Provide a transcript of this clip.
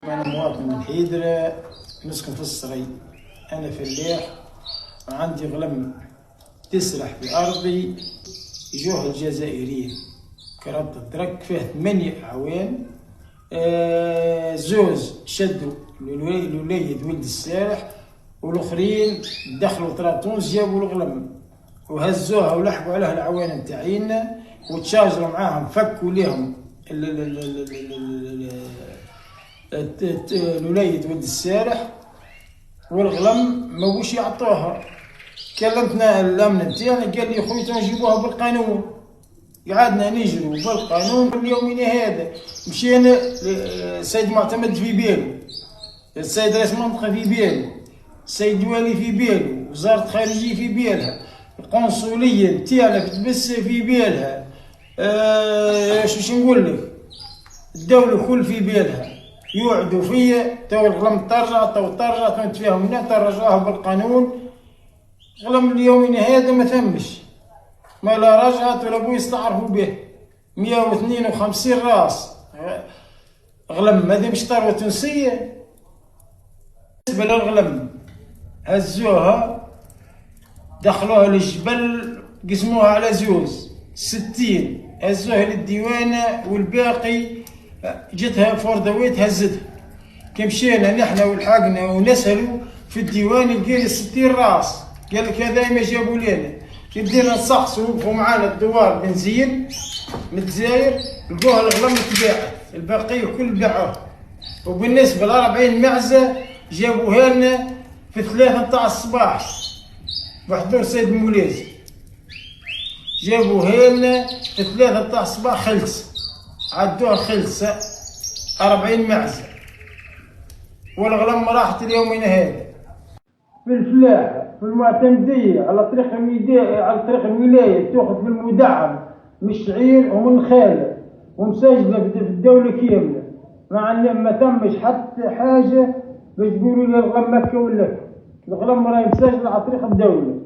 أنا مواطن من حيدرة، نسكن في الصغي. أنا فلاح وعندي غلم تسرح في أرضي. يجوه الجزائريين كربط الدرك فيه 8 أعوان. زوز شدوا الوليد ولد السارح، والاخرين دخلوا طراطونس جابوا الغلم وهزوها ولحقوا عليها العوان نتاعينا وتشاجروا معاهم، فكوا ليهم الوليد ولد السارح والغلم ما بوش يعطوها. كلمتنا الامن نتاعنا قال لي خويا نجيبوها بالقانون. قعدنا نجروا بالقانون اليومين هذا. مشينا السيد معتمد في بالو، السيد رئيس المنطقه في بالو، السيد الوالي في بالو، وزاره الخارجيه في بالها، القنصليه نتاعنا في تبس في بالها. شو نقول لك، الدوله كل في بالها. يوعدوا فيا تو الغلم طرجع نتفاهم هنا طرجوها بالقانون. غلم اليومين هذا ما ثمش، ما لا رجعت ولا بو يستعرفوا به. 152 راس غلم، هذه مش ثروه تونسيه. بالنسبه للغلم هزوها دخلوها للجبل، قسموها على زوز 60، هزوها للديوانه والباقي جتها فوردويت هزتها. كي مشينا نحنا ولحقنا ونسالوا في الديوان لقينا 60 راس. قال لك هذا ما جابوا لنا. كي بدينا نسقسوا وقفوا معانا الدوار بنزين من الجزائر لقوها الغلم تباعت، البقيه كل باعوها. وبالنسبه ل 40 معزه جابوها لنا في 3 نتاع الصباح بحضور سيد المولازي. جابوها لنا في 3 نتاع الصباح خلص، عدوها خلص 40 معزه، والغلم راحت اليومين هذا. في الفلاحه في المعتمديه على طريق الولايه تاخذ في المدعم من الشعير ومن خاله ومسجله في الدوله كامله. ما تمش حتى حاجه باش تقولوا لي الغلم مكه ولا الغلم راهي مسجله على طريق الدوله.